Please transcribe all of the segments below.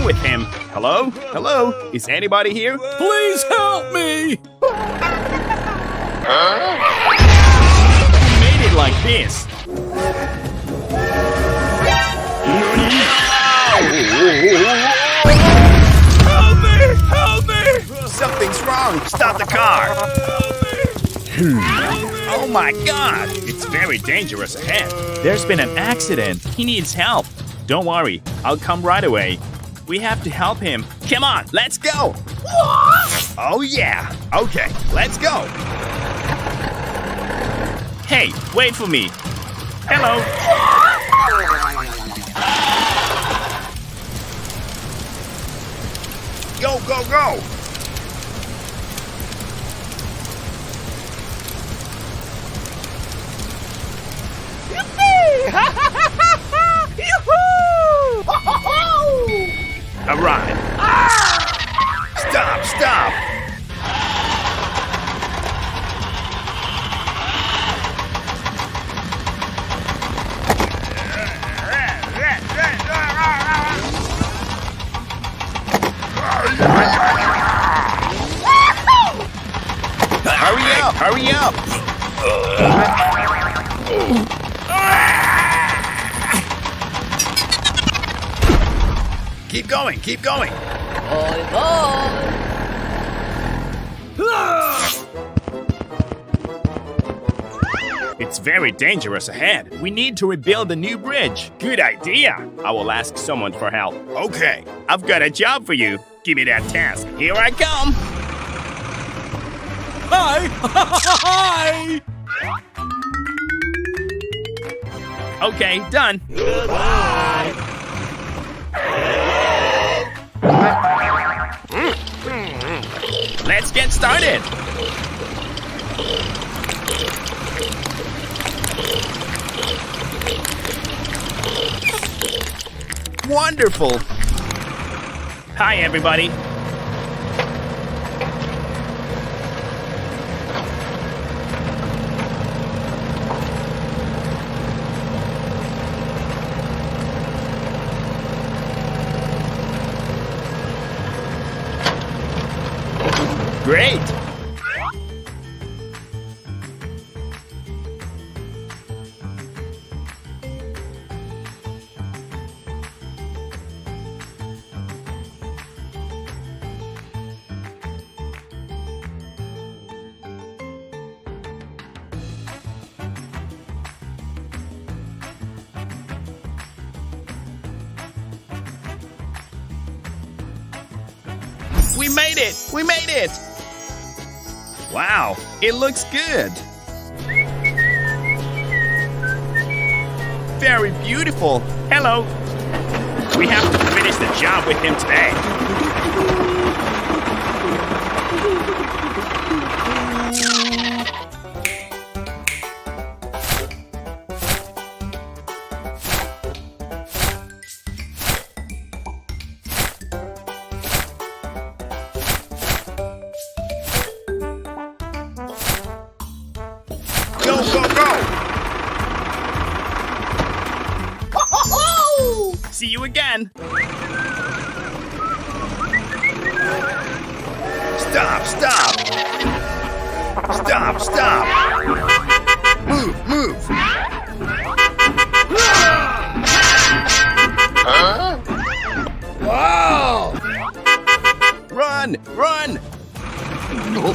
with him. Hello? Hello? Is anybody here? Please help me! Who made it like this? Help me! Help me! Something's wrong. Stop the car. Oh my God! It's very dangerous ahead. There's been an accident. He needs help. Don't worry, I'll come right away. We have to help him. Come on, let's go! Oh yeah! Okay, let's go! Hey, wait for me. Hello. Go, go, go! All right. Stop, stop. Hurry up, hurry up. Keep going, keep going. It's very dangerous ahead. We need to rebuild a new bridge. Good idea. I will ask someone for help. Okay, I've got a job for you. Give me that task. Here I come. Hi! Hi! Okay, done. Goodbye! Let's get started. Wonderful. Hi, everybody. Great. We made it! We made it! Wow, it looks good! Very beautiful! Hello! We have to finish the job with him today. Go, go, go! See you again! Stop, stop! Stop, stop! Move, move! Huh? Wow! Run, run! Go,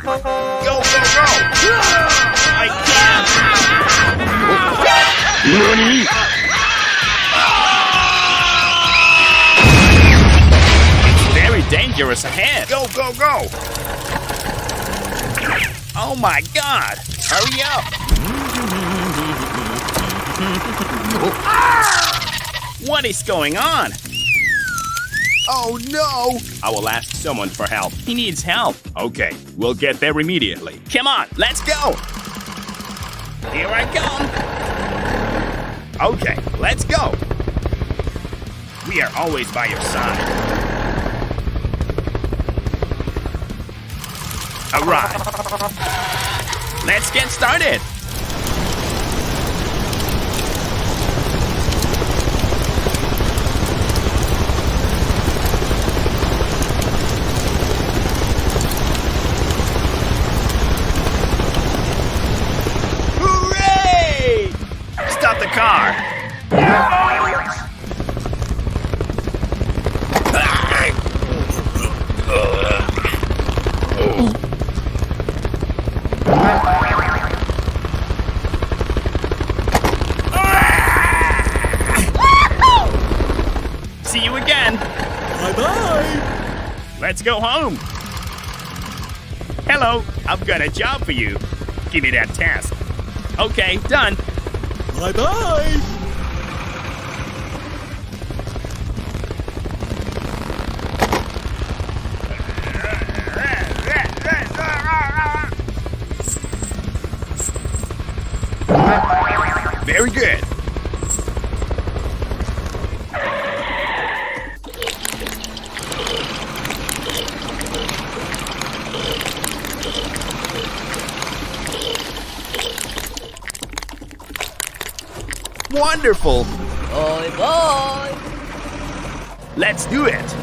go, go! I can't! Nani? It's very dangerous ahead. Go, go, go! Oh my God! Hurry up! What is going on? Oh no! I will ask someone for help. He needs help. Okay, we'll get there immediately. Come on, let's go! Here I come! Okay, let's go! We are always by your side. Alright. Let's get started! Bye-bye. Let's go home. Hello, I've got a job for you. Give me that task. Okay, done. Bye-bye. Very good. Wonderful. Bye bye. Let's do it.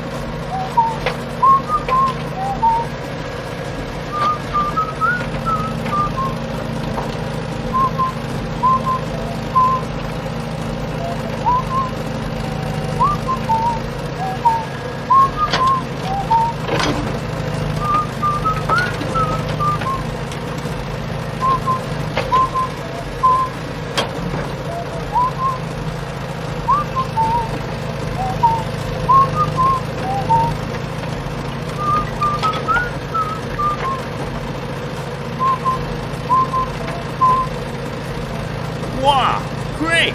Wow, great!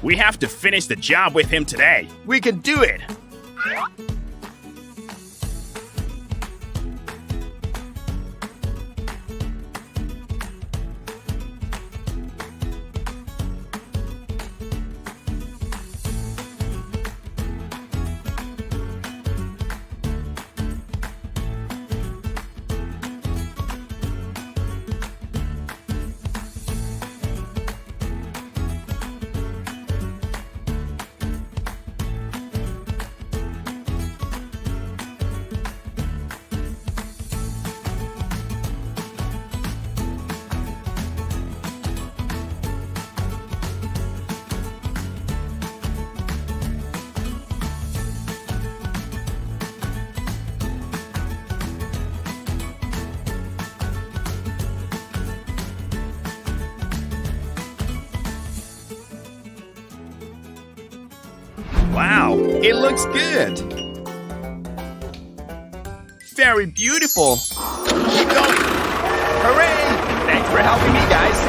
We have to finish the job with him today. We can do it! Wow, it looks good. Very beautiful. Keep going. Hooray! Thanks for helping me, guys.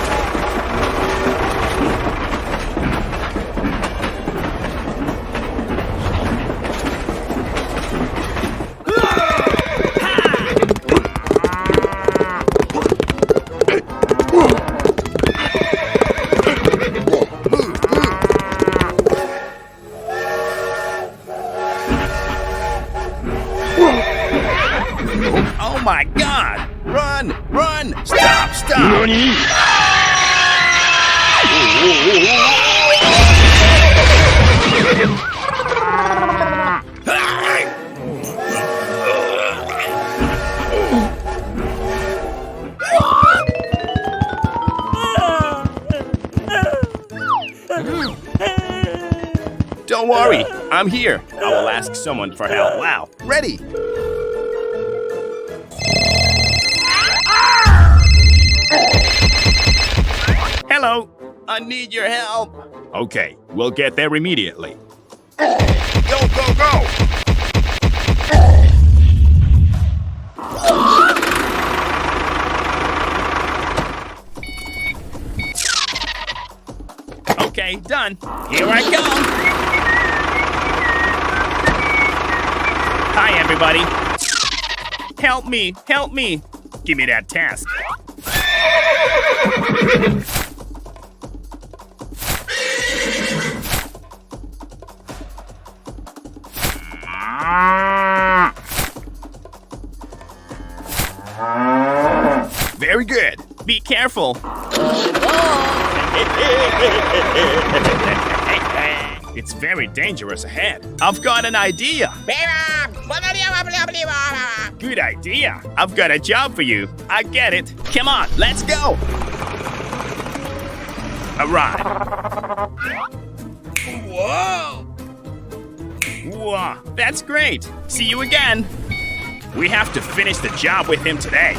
Oh my God! Run! Run! Stop! Stop! Don't worry, I'm here. I will ask someone for help. Wow, ready! Hello, I need your help. Okay, we'll get there immediately. Go, go, go! Okay, done. Here I come. Hi, everybody. Help me, help me. Give me that task. Very good. Be careful. It's very dangerous ahead. I've got an idea. Good idea. I've got a job for you. I get it. Come on, let's go. Alright. Whoa. Whoa, that's great. See you again. We have to finish the job with him today.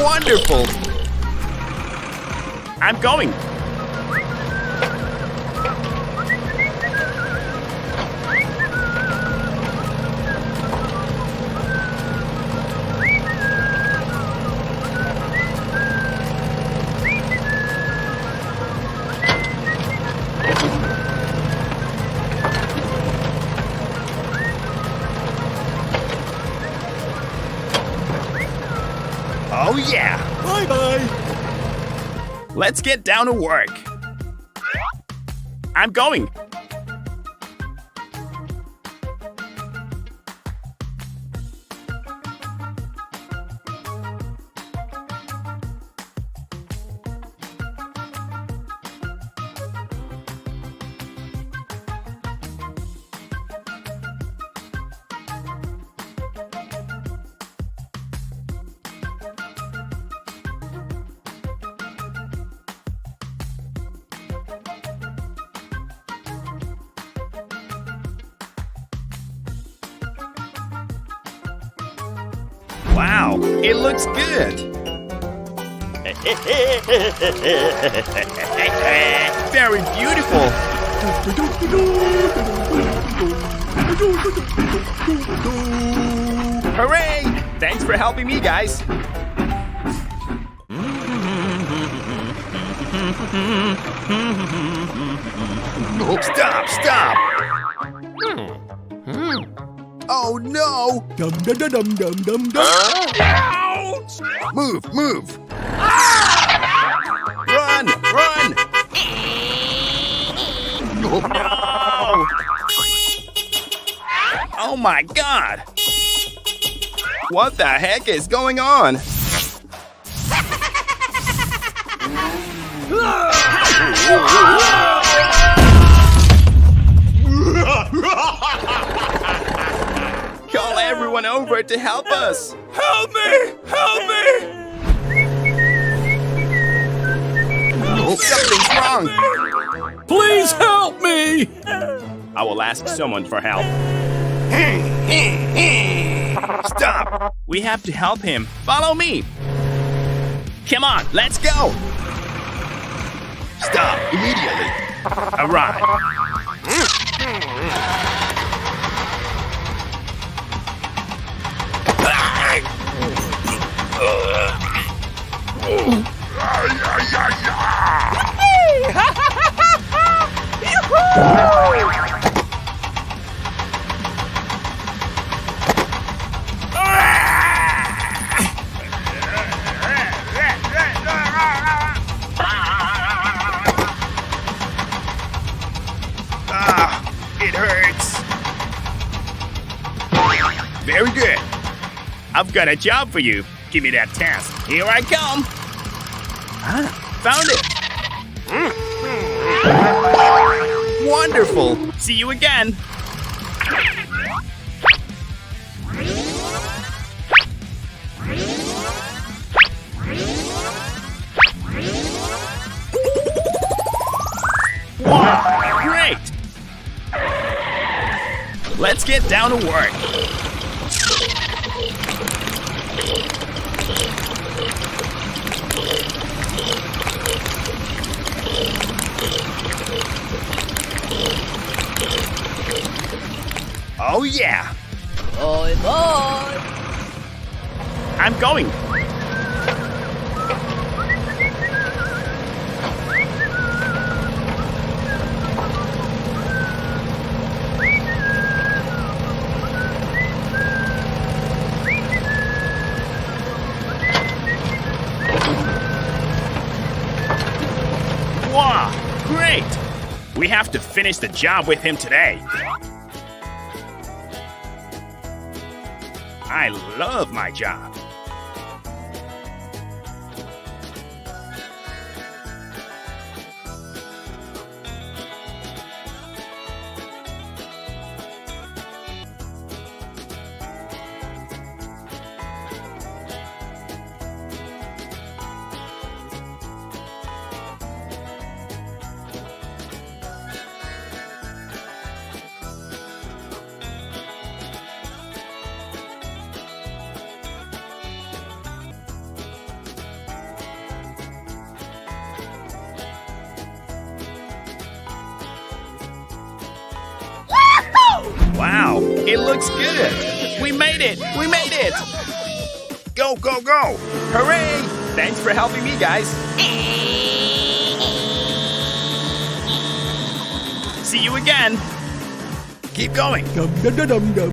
Wonderful! I'm going! Oh yeah! Bye-bye. Let's get down to work. I'm going. Wow, it looks good. Very beautiful. Hooray! Thanks for helping me, guys. Stop, stop. Oh no! Dum dum dum dum dum dum dum. Ouch! Move, move! Run, run! No! Oh my God! What the heck is going on? Call everyone over to help us! Help me! Help me! Something's wrong! Please help me! I will ask someone for help. Stop! We have to help him. Follow me! Come on, let's go! Stop immediately! Alright. It hurts. Very good. I've got a job for you. Give me that task. Here I come. Found it. Wonderful. See you again. Wow, great. Let's get down to work. Oh yeah! Bye bye. I'm going. Wow, great! We have to finish the job with him today. I love my job. Wow, it looks good. We made it. We made it. Go, go, go. Hooray. Thanks for helping me, guys. See you again. Keep going. Dum dum dum dum dum.